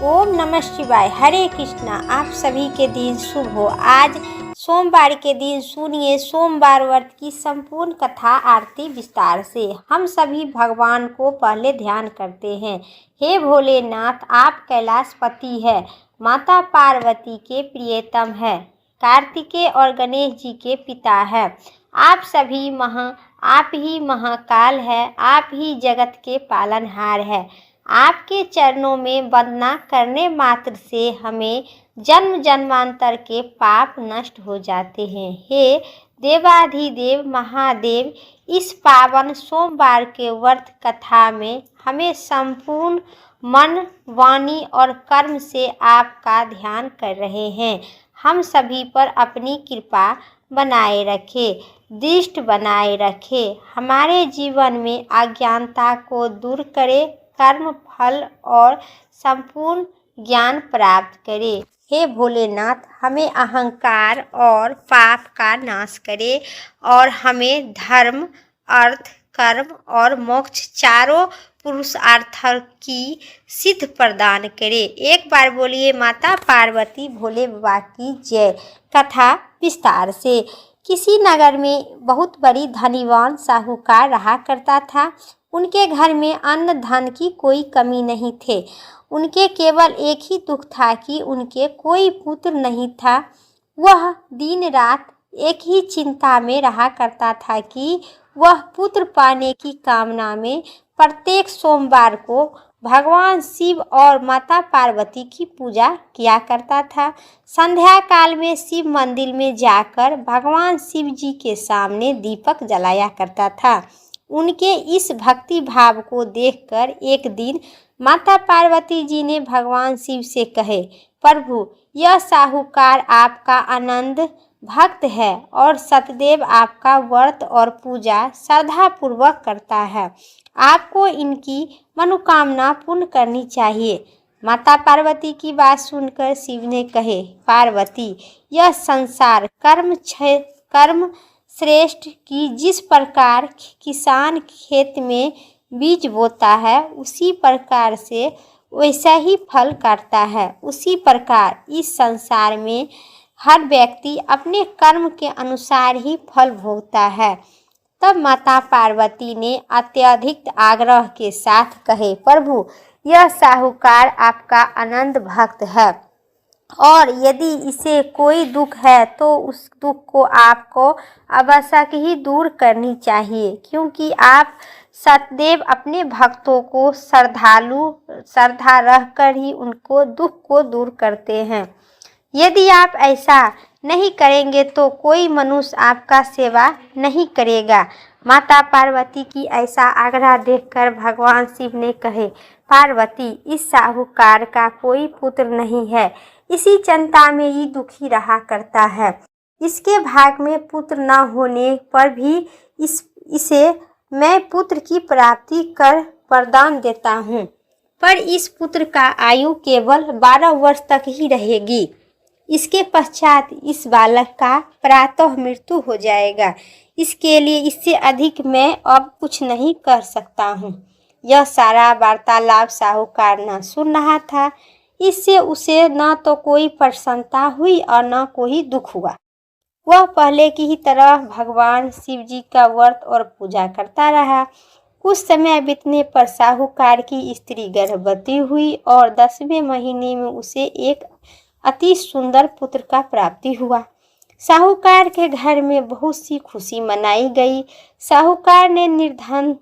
ओम नमः शिवाय। हरे कृष्णा। आप सभी के दिन शुभ हो। आज सोमवार के दिन सुनिए सोमवार व्रत की संपूर्ण कथा आरती विस्तार से। हम सभी भगवान को पहले ध्यान करते हैं। हे भोलेनाथ, आप कैलाशपति है, माता पार्वती के प्रियतम है, कार्तिकेय और गणेश जी के पिता है। आप ही महाकाल है, आप ही जगत के पालनहार है। आपके चरणों में वंदना करने मात्र से हमें जन्म जन्मांतर के पाप नष्ट हो जाते हैं। हे देवाधिदेव महादेव, इस पावन सोमवार के व्रत कथा में हमें संपूर्ण मन, वाणी और कर्म से आपका ध्यान कर रहे हैं। हम सभी पर अपनी कृपा बनाए रखे, दृष्टि बनाए रखे, हमारे जीवन में अज्ञानता को दूर करे, कर्म फल और संपूर्ण ज्ञान प्राप्त करे। हे भोलेनाथ, हमें अहंकार और पाप का नाश करे और हमें धर्म, अर्थ, कर्म और मोक्ष चारों पुरुषार्थ की सिद्ध प्रदान करे। एक बार बोलिए माता पार्वती भोले बाबा की जय। कथा विस्तार से। किसी नगर में बहुत बड़ी धनीवान साहूकार रहा करता था। उनके घर में अन्न धन की कोई कमी नहीं थे। उनके केवल एक ही दुख था कि उनके कोई पुत्र नहीं था। वह दिन रात एक ही चिंता में रहा करता था कि वह पुत्र पाने की कामना में प्रत्येक सोमवार को भगवान शिव और माता पार्वती की पूजा किया करता था। संध्या काल में शिव मंदिर में जाकर भगवान शिव जी के सामने दीपक जलाया करता था। उनके इस भक्ति भाव को देखकर एक दिन माता पार्वती जी ने भगवान शिव से कहे, प्रभु, यह साहूकार आपका आनंद भक्त है और सतदेव आपका व्रत और पूजा श्रद्धा पूर्वक करता है। आपको इनकी मनोकामना पूर्ण करनी चाहिए। माता पार्वती की बात सुनकर शिव ने कहे, पार्वती, यह संसार कर्म श्रेष्ठ की जिस प्रकार किसान खेत में बीज बोता है उसी प्रकार से वैसा ही फल काटता है, उसी प्रकार इस संसार में हर व्यक्ति अपने कर्म के अनुसार ही फल भोगता है। तब माता पार्वती ने अत्यधिक आग्रह के साथ कहे, प्रभु, यह साहूकार आपका आनंद भक्त है और यदि इसे कोई दुख है तो उस दुख को आपको आवश्यक ही दूर करनी चाहिए, क्योंकि आप सतदेव अपने भक्तों को श्रद्धा रहकर ही उनको दुख को दूर करते हैं। यदि आप ऐसा नहीं करेंगे तो कोई मनुष्य आपका सेवा नहीं करेगा। माता पार्वती की ऐसा आग्रह देखकर भगवान शिव ने कहे, पार्वती, इस साहूकार का कोई पुत्र नहीं है, इसी चिंता में ये दुखी रहा करता है। इसके भाग में पुत्र न होने पर भी इसे मैं पुत्र की प्राप्ति कर वरदान देता हूँ, पर इस पुत्र का आयु केवल 12 वर्ष तक ही रहेगी। इसके पश्चात इस बालक का प्रातः मृत्यु हो जाएगा। इसके लिए इससे अधिक मैं अब कुछ नहीं कर सकता हूँ। यह सारा वार्तालाप साहूकार न सुन रहा था। इससे उसे न तो कोई प्रसन्नता हुई और न कोई दुख हुआ। वह पहले की ही तरह भगवान शिव जी का व्रत और पूजा करता रहा। कुछ समय बीतने पर साहूकार की स्त्री गर्भवती हुई और 10वें महीने में उसे एक अति सुंदर पुत्र का प्राप्ति हुआ। साहूकार के घर में बहुत सी खुशी मनाई गई। साहूकार ने निर्धन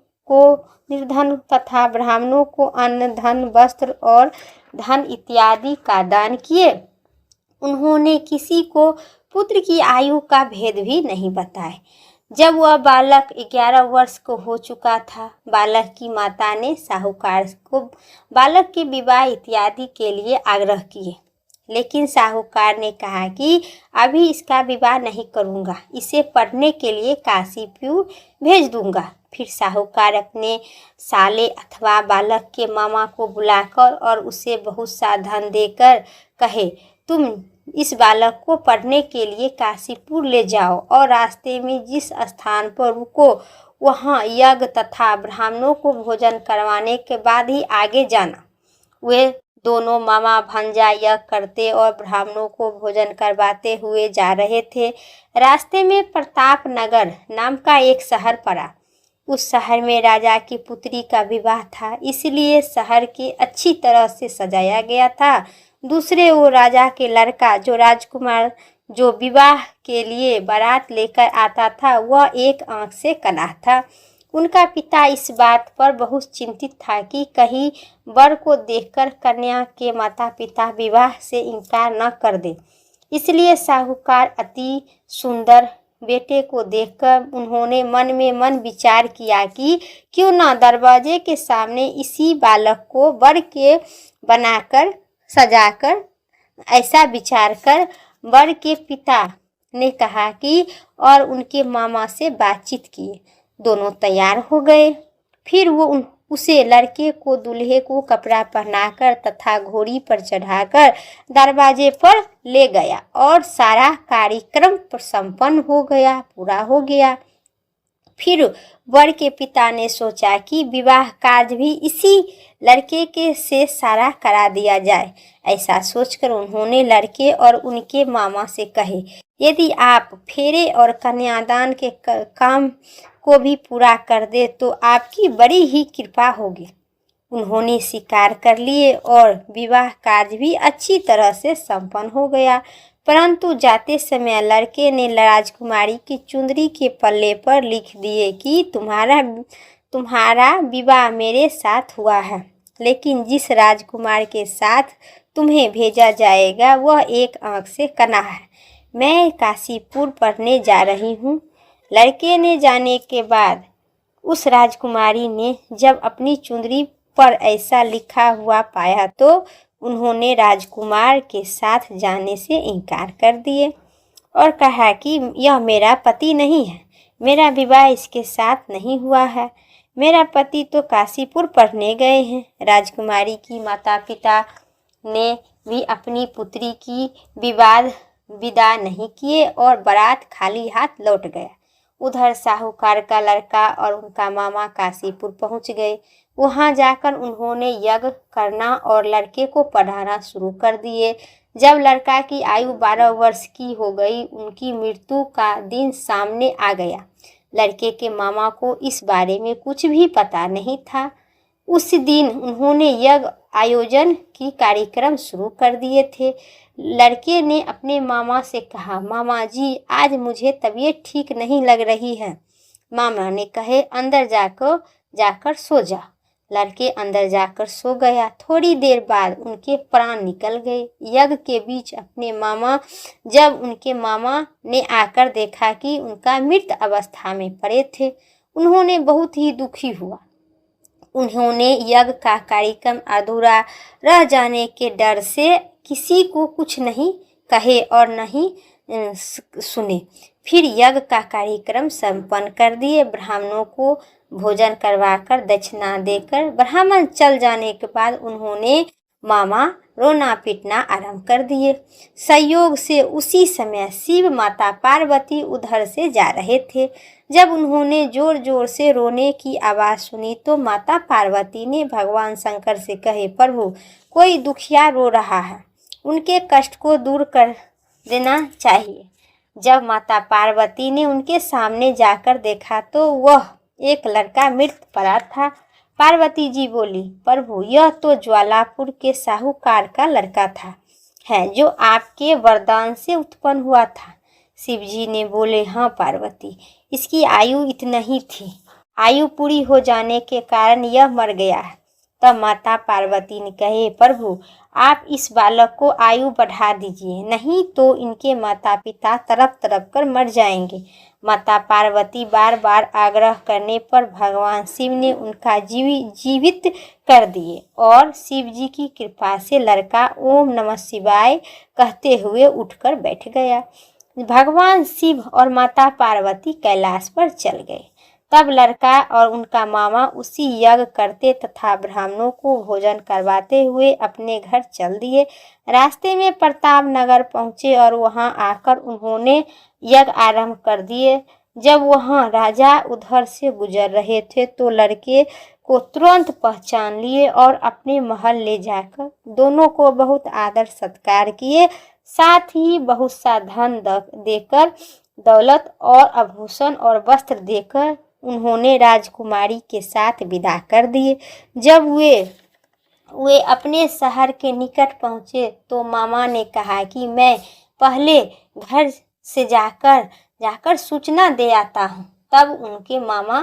तथा ब्राह्मणों को अन्न, धन, वस्त्र और धन इत्यादि का दान किए। उन्होंने किसी को पुत्र की आयु का भेद भी नहीं बताया। जब वह बालक 11 वर्ष को हो चुका था, बालक की माता ने साहूकार को बालक के विवाह इत्यादि के लिए आग्रह किए, लेकिन साहूकार ने कहा कि अभी इसका विवाह नहीं करूंगा, इसे पढ़ने के लिए काशीपुर भेज दूंगा। फिर साहूकार अपने साले अथवा बालक के मामा को बुलाकर और उसे बहुत सा धन देकर कहे, तुम इस बालक को पढ़ने के लिए काशीपुर ले जाओ और रास्ते में जिस स्थान पर रुको वहाँ यज्ञ तथा ब्राह्मणों को भोजन करवाने के बाद ही आगे जाना। वे दोनों मामा भांजा यज्ञ करते और ब्राह्मणों को भोजन करवाते हुए जा रहे थे। रास्ते में प्रताप नगर नाम का एक शहर पड़ा। उस शहर में राजा की पुत्री का विवाह था, इसलिए शहर के अच्छी तरह से सजाया गया था। दूसरे ओर राजा के लड़का जो राजकुमार जो विवाह के लिए बारात लेकर आता था, वह एक आंख से कन्हा था। उनका पिता इस बात पर बहुत चिंतित था कि कहीं वर को देखकर कन्या के माता पिता विवाह से इनकार न कर दे। इसलिए साहूकार अति सुंदर बेटे को देखकर उन्होंने मन में मन विचार किया कि क्यों न दरवाजे के सामने इसी बालक को वर के बनाकर सजाकर। ऐसा विचार कर वर के पिता ने कहा कि और उनके मामा से बातचीत किए। दोनों तैयार हो गए। फिर वो उसे लड़के को दूल्हे को कपड़ा पहनाकर तथा घोड़ी पर चढ़ाकर दरवाजे पर ले गया और सारा कार्यक्रम संपन्न हो गया, पूरा हो गया। फिर वर के पिता ने सोचा कि विवाह कार्य भी इसी लड़के के से सारा करा दिया जाए। ऐसा सोचकर उन्होंने लड़के और उनके मामा से कहे, यदि आप फेरे और कन्यादान के काम को भी पूरा कर दे तो आपकी बड़ी ही कृपा होगी। उन्होंने स्वीकार कर लिए और विवाह कार्य भी अच्छी तरह से संपन्न हो गया। परंतु जाते समय लड़के ने राजकुमारी की चुंदरी के पल्ले पर लिख दिए कि तुम्हारा विवाह मेरे साथ हुआ है, लेकिन जिस राजकुमार के साथ तुम्हें भेजा जाएगा वह एक आंख से कन्हा है। मैं काशीपुर पढ़ने जा रही हूँ। लड़के ने जाने के बाद उस राजकुमारी ने जब अपनी चुंदरी पर ऐसा लिखा हुआ पाया तो उन्होंने राजकुमार के साथ जाने से इनकार कर दिए और कहा कि यह मेरा पति नहीं है, मेरा विवाह इसके साथ नहीं हुआ है, मेरा पति तो काशीपुर पढ़ने गए हैं। राजकुमारी की माता पिता ने भी अपनी पुत्री की विदा नहीं किए और बारात खाली हाथ लौट गया। उधर साहूकार का लड़का और उनका मामा काशीपुर पहुंच गए। वहां जाकर उन्होंने यज्ञ करना और लड़के को पढ़ाना शुरू कर दिए। जब लड़का की आयु 12 वर्ष की हो गई, उनकी मृत्यु का दिन सामने आ गया। लड़के के मामा को इस बारे में कुछ भी पता नहीं था। उस दिन उन्होंने यज्ञ आयोजन की कार्यक्रम शुरू कर दिए थे। लड़के ने अपने मामा से कहा, मामा जी आज मुझे तबीयत ठीक नहीं लग रही है। मामा ने कहे, अंदर जाकर सो जा। लड़के अंदर जाकर सो गया। थोड़ी देर बाद उनके प्राण निकल गए। यज्ञ के बीच जब उनके मामा ने आकर देखा कि उनका मृत अवस्था में पड़े थे, उन्होंने बहुत ही दुखी हुआ। उन्होंने यज्ञ का कार्यक्रम अधूरा रह जाने के डर से किसी को कुछ नहीं कहे और नहीं सुने। फिर यज्ञ का कार्यक्रम संपन्न कर दिए। ब्राह्मणों को भोजन करवाकर दक्षिणा देकर ब्राह्मण चल जाने के बाद उन्होंने मामा रोना पीटना आरंभ कर दिए। संयोग से उसी समय शिव माता पार्वती उधर से जा रहे थे। जब उन्होंने जोर जोर से रोने की आवाज़ सुनी तो माता पार्वती ने भगवान शंकर से कहे, प्रभु कोई दुखिया रो रहा है, उनके कष्ट को दूर कर देना चाहिए। जब माता पार्वती ने उनके सामने जाकर देखा तो वह एक लड़का मृत पड़ा था। पार्वती जी बोली, प्रभु यह तो ज्वालापुर के साहूकार का लड़का है जो आपके वरदान से उत्पन्न हुआ था। शिव जी ने बोले, हाँ पार्वती, इसकी आयु इतनी ही थी, आयु पूरी हो जाने के कारण यह मर गया है। तब माता पार्वती ने कहे, प्रभु आप इस बालक को आयु बढ़ा दीजिए, नहीं तो इनके माता पिता तड़प तड़प कर मर जाएंगे। माता पार्वती बार बार आग्रह करने पर भगवान शिव ने उनका जीवित कर दिए और शिव जी की कृपा से लड़का ओम नमः शिवाय कहते हुए उठकर बैठ गया। भगवान शिव और माता पार्वती कैलाश पर चल गए। तब लड़का और उनका मामा उसी यज्ञ करते तथा ब्राह्मणों को भोजन करवाते हुए अपने घर चल दिए। रास्ते में प्रताप नगर पहुँचे और वहां आकर उन्होंने यज्ञ आरंभ कर दिए। जब वहाँ राजा उधर से गुजर रहे थे तो लड़के को तुरंत पहचान लिए और अपने महल ले जाकर दोनों को बहुत आदर सत्कार किए। साथ ही बहुत सा धन देकर, दौलत और आभूषण और वस्त्र देकर उन्होंने राजकुमारी के साथ विदा कर दिए। जब वे अपने शहर के निकट पहुँचे तो मामा ने कहा कि मैं पहले घर से जाकर सूचना दे आता हूँ। तब उनके मामा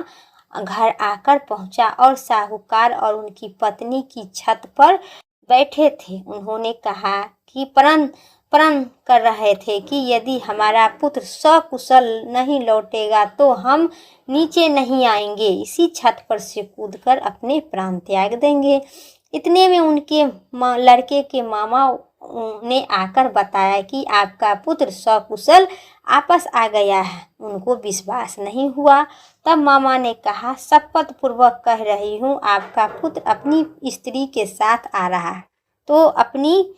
घर आकर पहुँचा और साहूकार और उनकी पत्नी की छत पर बैठे थे। उन्होंने कहा कि प्रण कर रहे थे कि यदि हमारा पुत्र सकुशल नहीं लौटेगा तो हम नीचे नहीं आएंगे, इसी छत पर से कूदकर अपने प्राण त्याग देंगे। इतने में उनके लड़के के मामा ने आकर बताया कि आपका पुत्र सकुशल वापस आ गया है। उनको विश्वास नहीं हुआ। तब मामा ने कहा, शपथ पूर्वक कह रही हूँ, आपका पुत्र अपनी स्त्री के साथ आ रहा है। तो अपनी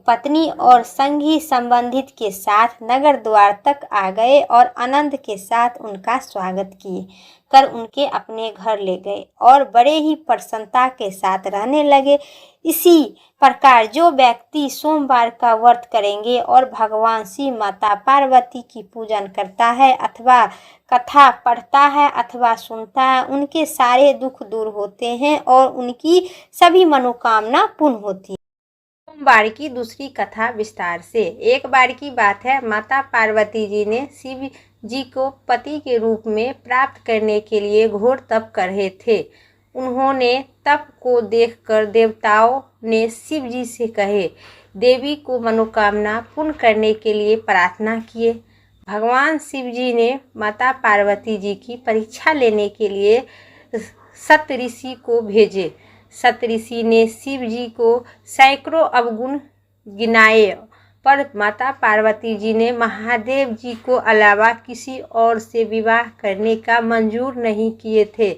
पत्नी और संगी संबंधित के साथ नगर द्वार तक आ गए और आनंद के साथ उनका स्वागत किए कर उनके अपने घर ले गए और बड़े ही प्रसन्नता के साथ रहने लगे। इसी प्रकार जो व्यक्ति सोमवार का व्रत करेंगे और भगवान श्री माता पार्वती की पूजन करता है अथवा कथा पढ़ता है अथवा सुनता है, उनके सारे दुख दूर होते हैं और उनकी सभी मनोकामना पूर्ण होती है। सोमवार की दूसरी कथा विस्तार से। एक बार की बात है, माता पार्वती जी ने शिव जी को पति के रूप में प्राप्त करने के लिए घोर तप कर रहे थे। उन्होंने तप को देखकर देवताओं ने शिव जी से कहे, देवी को मनोकामना पूर्ण करने के लिए प्रार्थना किए। भगवान शिव जी ने माता पार्वती जी की परीक्षा लेने के लिए सत ऋषि को भेजे। सत ऋषि ने शिव जी को सैकड़ों अवगुण गिनाए, पर माता पार्वती जी ने महादेव जी को अलावा किसी और से विवाह करने का मंजूर नहीं किए थे।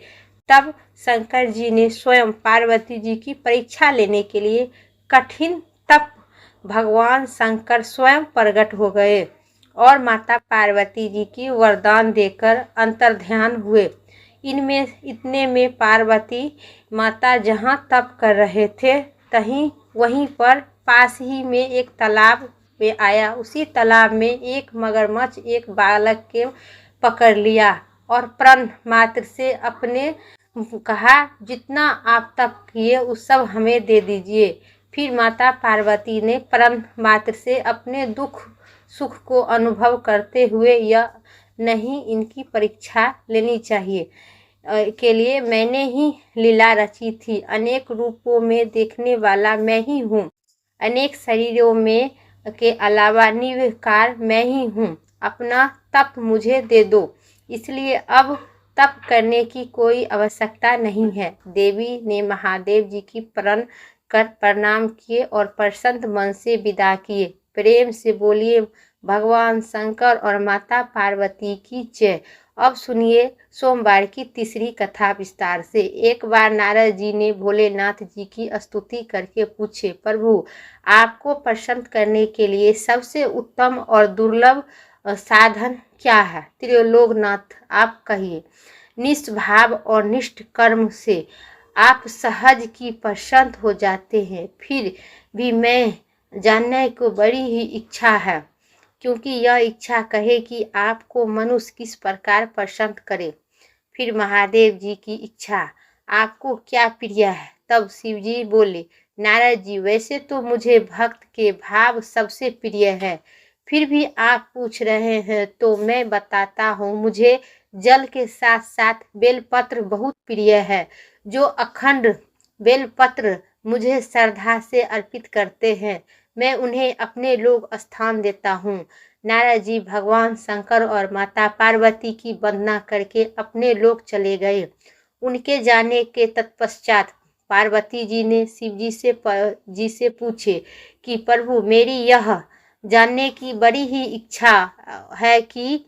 तब शंकर जी ने स्वयं पार्वती जी की परीक्षा लेने के लिए कठिन तप भगवान शंकर स्वयं प्रकट हो गए और माता पार्वती जी की वरदान देकर अंतर्ध्यान हुए। इतने में पार्वती माता जहाँ तप कर रहे थे वहीं पर पास ही में एक तालाब में आया। उसी तालाब में एक मगरमच्छ एक बालक के पकड़ लिया और प्रण मात्र से अपने कहा, जितना आप तप किए उस सब हमें दे दीजिए। फिर माता पार्वती ने प्रण मात्र से अपने दुख सुख को अनुभव करते हुए, यह नहीं, इनकी परीक्षा लेनी चाहिए के लिए मैंने ही लीला रची थी। अनेक रूपों में देखने वाला मैं ही हूँ, अनेक शरीरों में के अलावा निर्विकार मैं ही हूँ। अपना तप मुझे दे दो, इसलिए अब तप करने की कोई आवश्यकता नहीं है। देवी ने महादेव जी की प्रण कर प्रणाम किए और प्रसन्न मन से विदा किए। प्रेम से बोलिए, भगवान शंकर और माता पार्वती की जय। अब सुनिए सोमवार की तीसरी कथा विस्तार से। एक बार नारद जी ने भोलेनाथ जी की स्तुति करके पूछे, प्रभु आपको प्रसन्न करने के लिए सबसे उत्तम और दुर्लभ साधन क्या है? त्रिलोकनाथ आप कहिए। निष्भाव और निष्ठ कर्म से आप सहज की प्रसन्न हो जाते हैं। फिर भी मैं जानने को बड़ी ही इच्छा है, क्योंकि यह इच्छा कहे कि आपको मनुष्य किस प्रकार प्रसन्न करे। फिर महादेव जी की इच्छा, आपको क्या प्रिय है? तब शिव जी बोले, नारद जी वैसे तो मुझे भक्त के भाव सबसे प्रिय है, फिर भी आप पूछ रहे हैं तो मैं बताता हूँ। मुझे जल के साथ साथ बेलपत्र बहुत प्रिय है। जो अखंड बेलपत्र मुझे श्रद्धा से अर्पित करते हैं, मैं उन्हें अपने लोक स्थान देता हूँ। नारद जी भगवान शंकर और माता पार्वती की वंदना करके अपने लोक चले गए। उनके जाने के तत्पश्चात पार्वती जी ने शिव जी से पूछे कि प्रभु मेरी यह जानने की बड़ी ही इच्छा है कि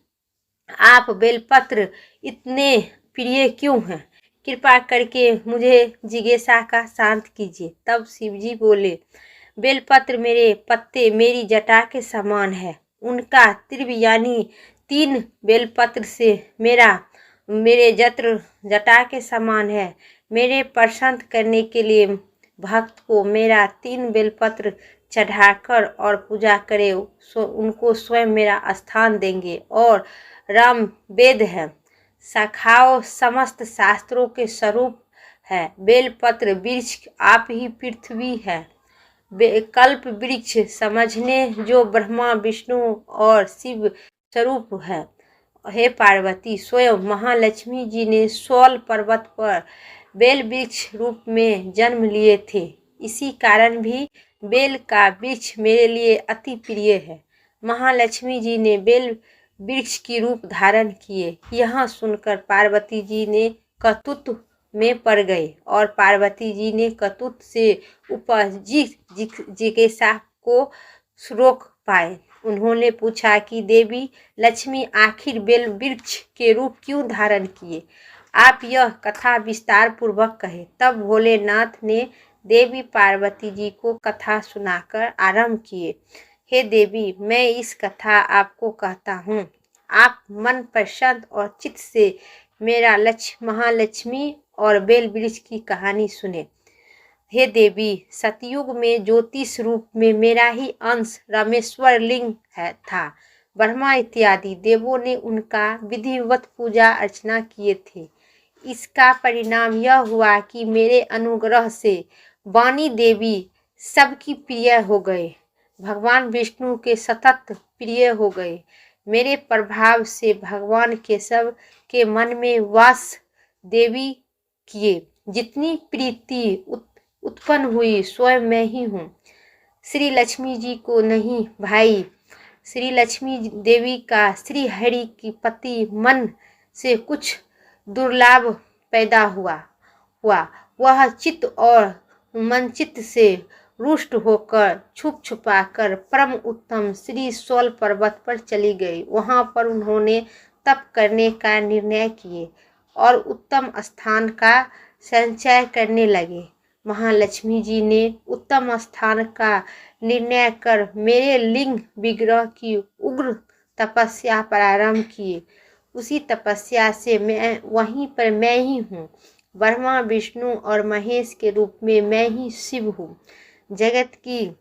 आप बेलपत्र इतने प्रिय क्यों हैं? कृपा करके मुझे जिज्ञासा का शांत कीजिए। तब शिव जी बोले, बेलपत्र मेरे पत्ते मेरी जटा के समान है। उनका तीव्र यानी 3 बेलपत्र से मेरे जटा के समान है। मेरे प्रसन्न करने के लिए भक्त को मेरा 3 बेलपत्र चढ़ाकर और पूजा करे, उनको स्वयं मेरा स्थान देंगे। और राम वेद है, शाखाओं समस्त शास्त्रों के स्वरूप है। बेलपत्र वृक्ष आप ही पृथ्वी है। कल्प वृक्ष समझने जो ब्रह्मा विष्णु और शिव स्वरूप है। हे पार्वती, स्वयं महालक्ष्मी जी ने शौल पर्वत पर बेल वृक्ष रूप में जन्म लिए थे। इसी कारण भी बेल का वृक्ष मेरे लिए अति प्रिय है। महालक्ष्मी जी ने बेल वृक्ष की रूप धारण किए। यह सुनकर पार्वती जी ने कौतूहल में पड़ गए और पार्वती जी ने कौतूहल से उपजित जिज्ञासा को रोक पाए। उन्होंने पूछा कि देवी लक्ष्मी आखिर बेल वृक्ष के रूप क्यों धारण किए? आप यह कथा विस्तार पूर्वक कहे। तब भोलेनाथ ने देवी पार्वती जी को कथा सुनाकर आरंभ किए। हे देवी, मैं इस कथा आपको कहता हूँ। आप मन प्रसन्न और चित्त से मेरा महालक्ष्मी और बेल वृक्ष की कहानी सुने। हे देवी, सतयुग में ज्योतिष रूप में मेरा ही अंश रामेश्वर लिंग था। ब्रह्मा इत्यादि देवों ने उनका विधिवत पूजा अर्चना किए थे। इसका परिणाम यह हुआ कि मेरे अनुग्रह से वाणी देवी सबकी प्रिय हो गए। भगवान विष्णु के सतत प्रिय हो गए। मेरे प्रभाव से भगवान केशव के मन में वास देवी किए। जितनी प्रीति उत्पन्न हुई स्वयं मैं ही हूँ, श्री लक्ष्मी जी को नहीं भाई। श्री लक्ष्मी देवी का श्री हरि की पति मन से कुछ दुर्लाभ पैदा हुआ। वह चित्त और मन चित्त से रुष्ट होकर छुप छुपाकर परम उत्तम श्री शौल पर्वत पर चली गई। वहां पर उन्होंने तप करने का निर्णय किए और उत्तम स्थान का संचय करने लगे। महालक्ष्मी जी ने उत्तम स्थान का निर्णय कर मेरे लिंग विग्रह की उग्र तपस्या प्रारंभ किए। उसी तपस्या से वहीं पर मैं ही हूँ। ब्रह्मा विष्णु और महेश के रूप में मैं ही शिव हूँ। जगत की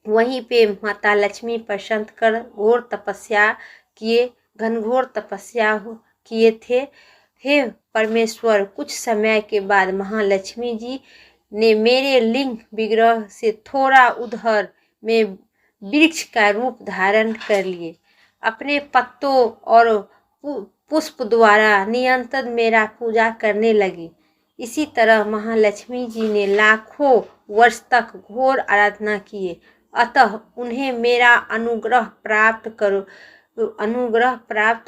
वहीं पे माता लक्ष्मी प्रसन्न कर घोर तपस्या किए, घनघोर तपस्या किए थे। हे परमेश्वर, कुछ समय के बाद महालक्ष्मी जी ने मेरे लिंग विग्रह से थोड़ा उधर में वृक्ष का रूप धारण कर लिए। अपने पत्तों और पुष्प द्वारा निरंतर मेरा पूजा करने लगी। इसी तरह महालक्ष्मी जी ने लाखों वर्ष तक घोर आराधना किए। अतः उन्हें मेरा अनुग्रह प्राप्त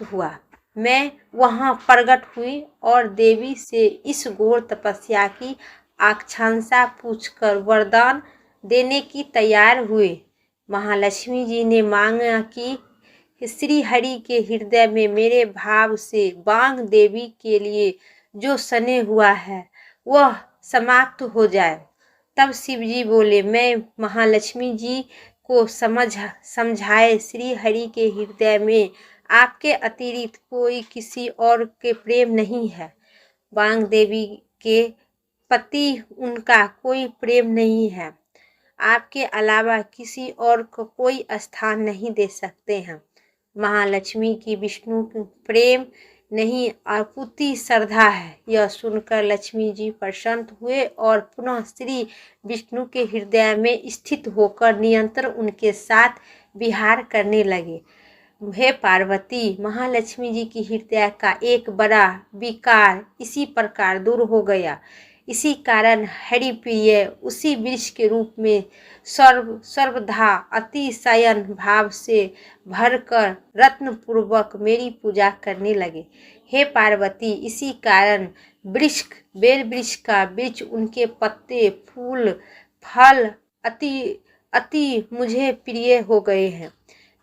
हुआ। मैं वहां प्रकट हुई और देवी से इस घोर तपस्या की आकांक्षा पूछकर वरदान देने की तैयार हुए। महालक्ष्मी जी ने मांगा कि श्री हरि के हृदय में मेरे भाव से बांग देवी के लिए जो सने हुआ है वह समाप्त हो जाए। तब शिव जी बोले, मैं महालक्ष्मी जी को समझाए श्री हरि के हृदय में आपके अतिरिक्त कोई किसी और के प्रेम नहीं है। बांग देवी के पति उनका कोई प्रेम नहीं है। आपके अलावा किसी और को कोई स्थान नहीं दे सकते हैं। महालक्ष्मी की विष्णु प्रेम नहीं अपूर्ति श्रद्धा है। यह सुनकर लक्ष्मी जी प्रसन्न हुए और पुनः श्री विष्णु के हृदय में स्थित होकर निरंतर उनके साथ विहार करने लगे। हे पार्वती, महालक्ष्मी जी की हृदय का एक बड़ा विकार इसी प्रकार दूर हो गया। इसी कारण हरिप्रिय उसी वृक्ष के रूप में सर्वदा अतिशयन भाव से भरकर रत्न पूर्वक मेरी पूजा करने लगे। हे पार्वती, इसी कारण बेल वृक्ष का वृक्ष, उनके पत्ते, फूल, फल अति मुझे प्रिय हो गए हैं।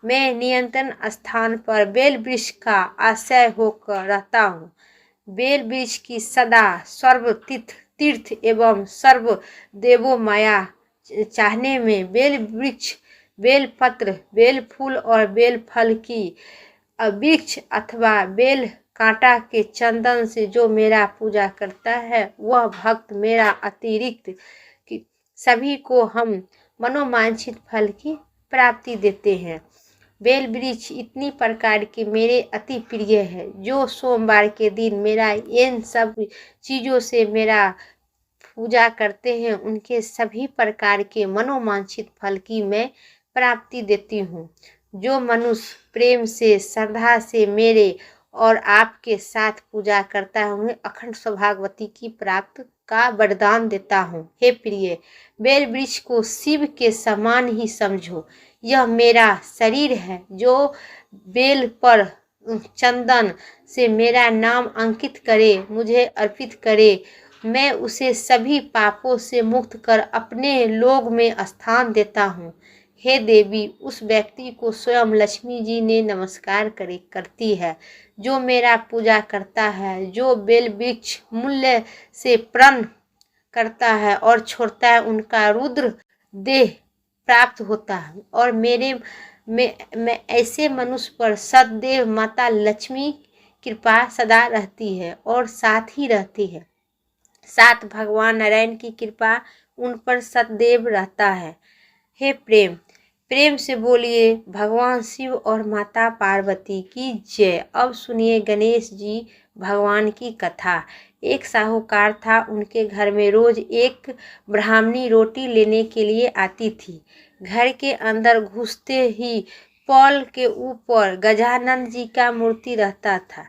मैं नियंत्रण स्थान पर बेल वृक्ष का आश्रय होकर रहता हूँ। बेल वृक्ष की सदा सर्व तीर्थ एवं सर्व देवो माया चाहने में बेल वृक्ष, बेल पत्र, बेल फूल और बेल फल की वृक्ष अथवा बेल कांटा के चंदन से जो मेरा पूजा करता है वह भक्त मेरा अतिरिक्त कि सभी को हम मनोवांछित फल की प्राप्ति देते हैं। बेल वृक्ष इतनी प्रकार के मेरे अति प्रिय है। जो सोमवार के दिन मेरा इन सब चीज़ों से मेरा पूजा करते हैं उनके सभी प्रकार के मनोवांछित फल की मैं प्राप्ति देती हूँ। जो मनुष्य प्रेम से श्रद्धा से मेरे और आपके साथ पूजा करता है उन्हें अखंड सौभाग्यवती की प्राप्त का वरदान देता हूँ। हे प्रिय, बेल वृक्ष को शिव के समान ही समझो। यह मेरा शरीर है। जो बेल पर चंदन से मेरा नाम अंकित करे, मुझे अर्पित करे, मैं उसे सभी पापों से मुक्त कर अपने लोक में स्थान देता हूँ। हे देवी, उस व्यक्ति को स्वयं लक्ष्मी जी ने नमस्कार करती है जो मेरा पूजा करता है। जो बेल वृक्ष मूल्य से प्रण करता है और छोड़ता है उनका रुद्र देह प्राप्त होता है। और मैं ऐसे मनुष्य पर सदैव माता लक्ष्मी कृपा सदा रहती है और साथ ही रहती है। साथ भगवान नारायण की कृपा उन पर सदैव रहता है। हे प्रेम, प्रेम से बोलिए भगवान शिव और माता पार्वती की जय। अब सुनिए गणेश जी भगवान की कथा। एक साहूकार था। उनके घर में रोज एक ब्राह्मणी रोटी लेने के लिए आती थी। घर के अंदर घुसते ही पॉल के ऊपर गजानन जी का मूर्ति रहता था।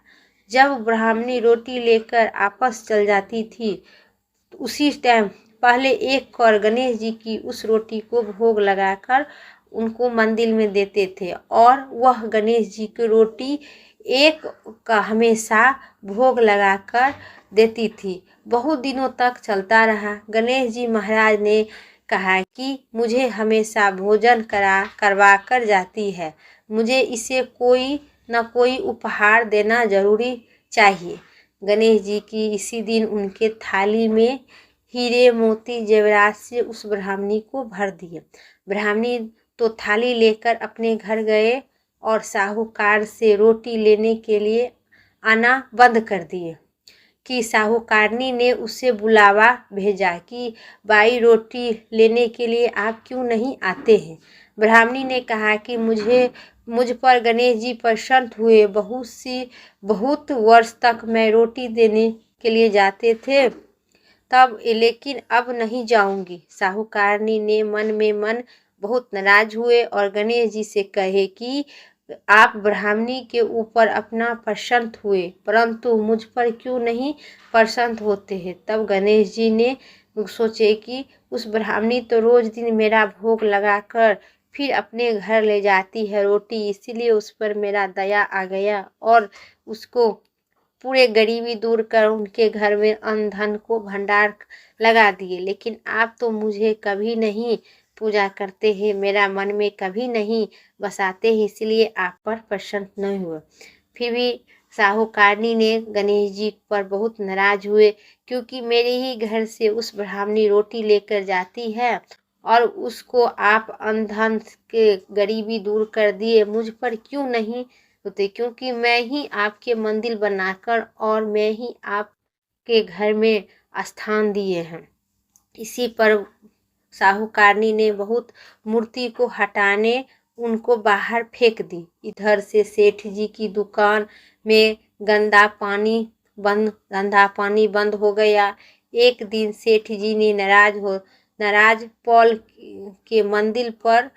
जब ब्राह्मणी रोटी लेकर आपस चल जाती थी उसी टाइम पहले एक कौर गणेश जी की उस रोटी को भोग लगाकर उनको मंदिर में देते थे और वह गणेश जी की रोटी एक का हमेशा भोग लगाकर देती थी। बहुत दिनों तक चलता रहा। गणेश जी महाराज ने कहा कि मुझे हमेशा भोजन करवा कर जाती है, मुझे इसे कोई न कोई उपहार देना जरूरी चाहिए। गणेश जी की इसी दिन उनके थाली में हीरे मोती जेवरात से उस ब्राह्मणी को भर दिए। ब्राह्मणी तो थाली लेकर अपने घर गए और साहूकार से रोटी लेने के लिए आना बंद कर दिए कि साहूकारनी ने उसे बुलावा भेजा कि बाई रोटी लेने के लिए आप क्यों नहीं आते हैं। ब्राह्मणी ने कहा कि मुझ पर गणेश जी प्रसन्न हुए। बहुत वर्ष तक मैं रोटी देने के लिए जाते थे तब, लेकिन अब नहीं जाऊंगी। साहूकारनी ने मन में मन बहुत नाराज हुए और गणेश जी से कहे कि आप ब्राह्मणी के ऊपर अपना प्रसन्न हुए परंतु मुझ पर क्यों नहीं प्रसन्न होते हैं। तब गणेश जी ने सोचे कि उस ब्राह्मणी तो रोज दिन मेरा भोग लगाकर फिर अपने घर ले जाती है रोटी, इसीलिए उस पर मेरा दया आ गया और उसको पूरे गरीबी दूर कर उनके घर में अन्न धन को भंडार लगा दिए। लेकिन आप तो मुझे कभी नहीं पूजा करते हैं, मेरा मन में कभी नहीं बसाते हैं, इसलिए आप पर प्रसन्न नहीं हुए। फिर भी साहूकारनी ने गणेश जी पर बहुत नाराज हुए क्योंकि मेरे ही घर से उस ब्राह्मणी रोटी लेकर जाती है और उसको आप अन्न धन के गरीबी दूर कर दिए, मुझ पर क्यों नहीं होते, क्योंकि मैं ही आपके मंदिर बनाकर और मैं ही आपके घर में स्थान दिए हैं। इसी पर साहूकारनी ने बहुत मूर्ति को हटाने उनको बाहर फेंक दी। इधर से सेठ जी की दुकान में गंदा पानी बंद हो गया। एक दिन सेठ जी ने नाराज पॉल के मंदिर पर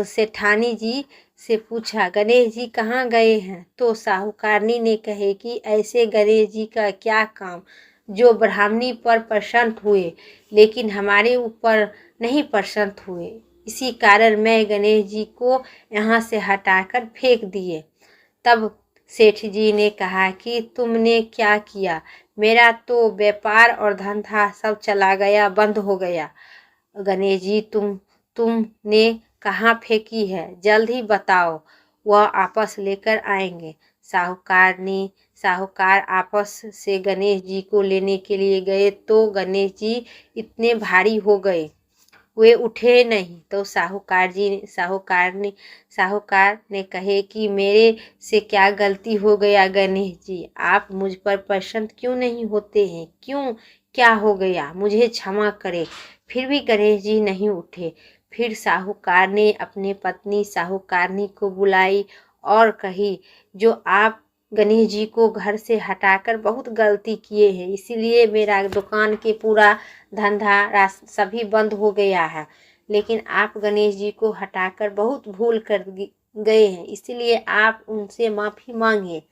सेठानी जी से पूछा, गणेश जी कहाँ गए हैं। तो साहूकारनी ने कहे कि ऐसे गणेश जी का क्या काम जो ब्राह्मणी पर प्रसन्न हुए लेकिन हमारे ऊपर नहीं प्रसन्न हुए, इसी कारण मैं गणेश जी को यहाँ से हटाकर फेंक दिए। तब सेठ जी ने कहा कि तुमने क्या किया, मेरा तो व्यापार और धंधा सब चला गया, बंद हो गया। गणेश जी तुमने कहाँ फेंकी है, जल्द ही बताओ, वह आपस लेकर आएंगे। साहूकार आपस से गणेश जी को लेने के लिए गए तो गणेश जी इतने भारी हो गए वे उठे नहीं। तो साहूकार ने कहे कि मेरे से क्या गलती हो गया गणेश जी, आप मुझ पर प्रसन्न क्यों नहीं होते हैं? क्यों, क्या हो गया? मुझे क्षमा करें। फिर भी गणेश जी नहीं उठे। फिर साहूकार ने अपने पत्नी साहूकारनी को बुलाई और कही, जो आप गणेश जी को घर से हटाकर बहुत गलती किए हैं, इसीलिए मेरा दुकान के पूरा धंधा सभी बंद हो गया है। लेकिन आप गणेश जी को हटाकर बहुत भूल कर गए हैं, इसीलिए आप उनसे माफ़ी मांगे।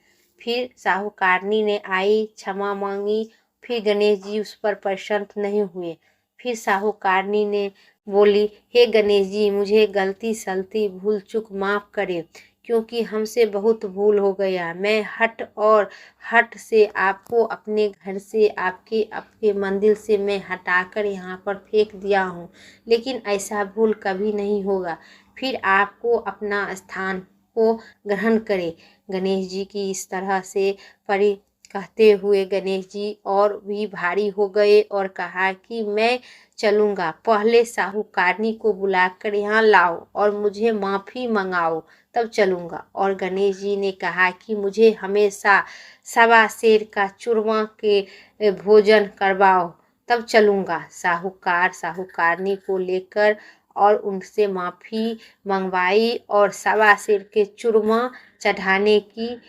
फिर साहूकारनी ने आई, क्षमा मांगी। फिर गणेश जी उस पर प्रसन्न नहीं हुए। फिर साहूकारनी ने बोली, हे गणेश जी, मुझे गलती सलती भूल चूक माफ़ करें, क्योंकि हमसे बहुत भूल हो गया। मैं हट से आपको अपने घर से, आपके मंदिर से मैं हटाकर यहाँ पर फेंक दिया हूँ, लेकिन ऐसा भूल कभी नहीं होगा। फिर आपको अपना स्थान को ग्रहण करें। गणेश जी की इस तरह से परी कहते हुए गणेश जी और भी भारी हो गए और कहा कि मैं चलूँगा, पहले साहूकारनी को बुलाकर यहाँ लाओ और मुझे माफ़ी मंगाओ, तब चलूँगा। और गणेश जी ने कहा कि मुझे हमेशा सवा सेर का चूरमा के भोजन करवाओ, तब चलूँगा। साहूकारनी को लेकर और उनसे माफ़ी मंगवाई और सवा सेर के चूरमा चढ़ाने की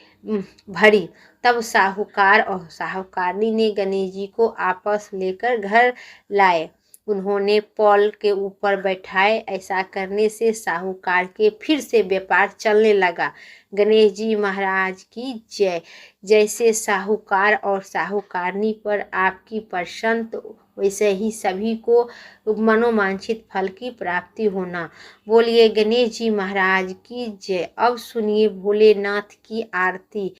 भरी। तब साहूकार और साहूकारनी ने गणेश जी को आपस लेकर घर लाए। उन्होंने पॉल के ऊपर बैठाए। ऐसा करने से साहूकार के फिर से व्यापार चलने लगा। गणेश जी महाराज की जय। जैसे साहूकार और साहूकारनी पर आपकी प्रसन्न, वैसे ही सभी को मनोवांछित फल की प्राप्ति होना। बोलिए गणेश जी महाराज की जय। अब सुनिए भोलेनाथ की आरती।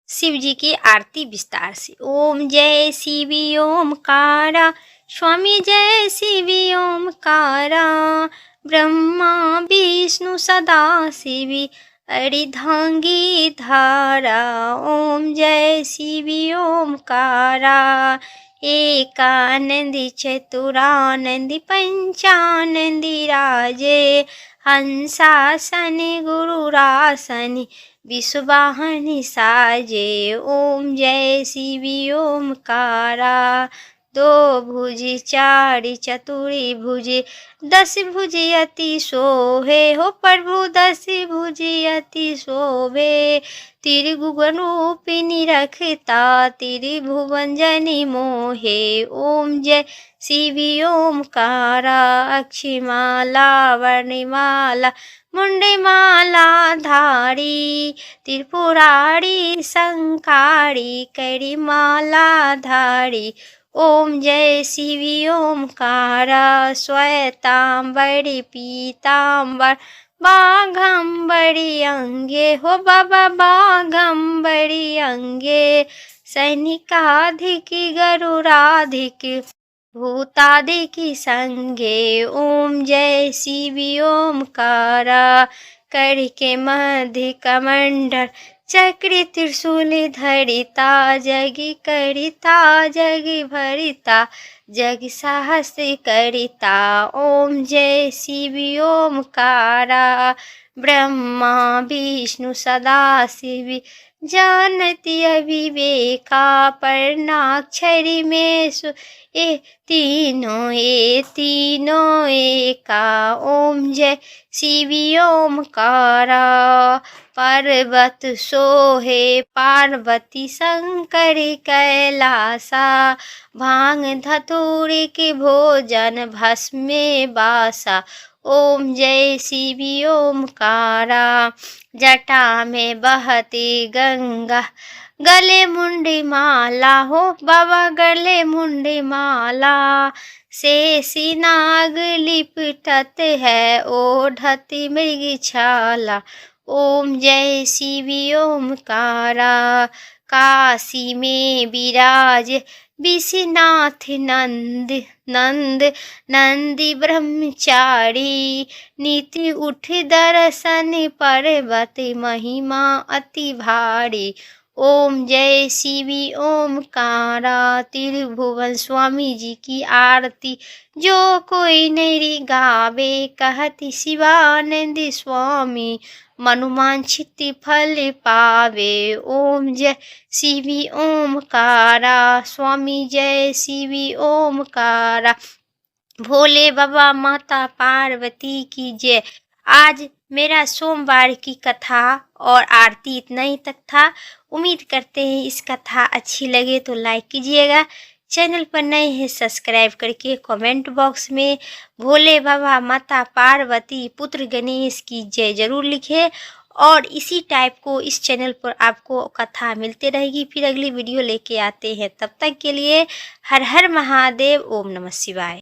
शिव जी की आरती विस्तार से। ओम जय शिवी ओमकारा, स्वामी जय शिवी ओमकारा, ब्रह्मा विष्णु सदा शिवी अर्धांगी धारा। ओम जय शिवी ओमकारा, एकानंदी चतुरानंदी पंचानंदी राजे, हंसासन गुरुरासनि विश्ववाहनी साजे। ओम जय शिवी ओमकारा, दो भुजी चारि चतुरी भुजी, दस भुजी अति शोभे हो प्रभु, दस भुजी अति शोभे। त्रिभुवन रूपिणी रखता, त्रिभुवन जनि मोहे। ओम जय शिवी ओमकारा, अक्षिमाला वर्णिमाला मुंडमाला धारी, त्रिपुरारी संकारी करिमाला धारी। ओम जय शिवी ओमकारा, श्वेतांबरी पीतांबर बाघंबरी अंगे हो बाबा, बाघंबरी अंगे। सैनिकाधिक गरुराधिक भूतादिकी संगे। ओम जय शिवी ओमकारा, कर के मध्य कमंडल चक्र त्रिशूल धरिता, जगी करिता जगी भरिता, जग साहस करिता। ओम जय शिवी ओमकारा, ब्रह्मा विष्णु सदा शिव जानती अविवेका, परनाक्षरी में ए तीनों एका। ओम जय शिवी ओमकारा, पर्वत सोहे पार्वती शंकर कैलासा, भांग धतूरी के भोजन भस्मे बासा। ओम जय शिवी ओमकारा, जटा में बहती गंगा, गले मुंडी माला हो बाबा, गले मुंडी माला। शेषी नाग लिपटत है ओढ़ती मृग छाला। ओम जय शिवी ओमकारा, काशी में विराज विश्वनाथ नंदी ब्रह्मचारी, नीति उठ दर्शन पर्वत महिमा अति भारी। ओम जय शिवी ओमकारा त्रिभुवन स्वामी जी की आरती। जो कोई नैरी गावे कहति शिवानंद स्वामी मनुमांछित फल पावे। ओम जय शिवी ओमकारा स्वामी जय शिवी ओमकारा। भोले बाबा माता पार्वती की जय। आज मेरा सोमवार की कथा और आरती इतना ही तक था। उम्मीद करते हैं इस कथा अच्छी लगे तो लाइक कीजिएगा। चैनल पर नए हैं सब्सक्राइब करके कमेंट बॉक्स में भोले बाबा माता पार्वती पुत्र गणेश की जय जरूर लिखें। और इसी टाइप को इस चैनल पर आपको कथा मिलते रहेगी। फिर अगली वीडियो लेके आते हैं, तब तक के लिए हर हर महादेव। ओम नमः शिवाय।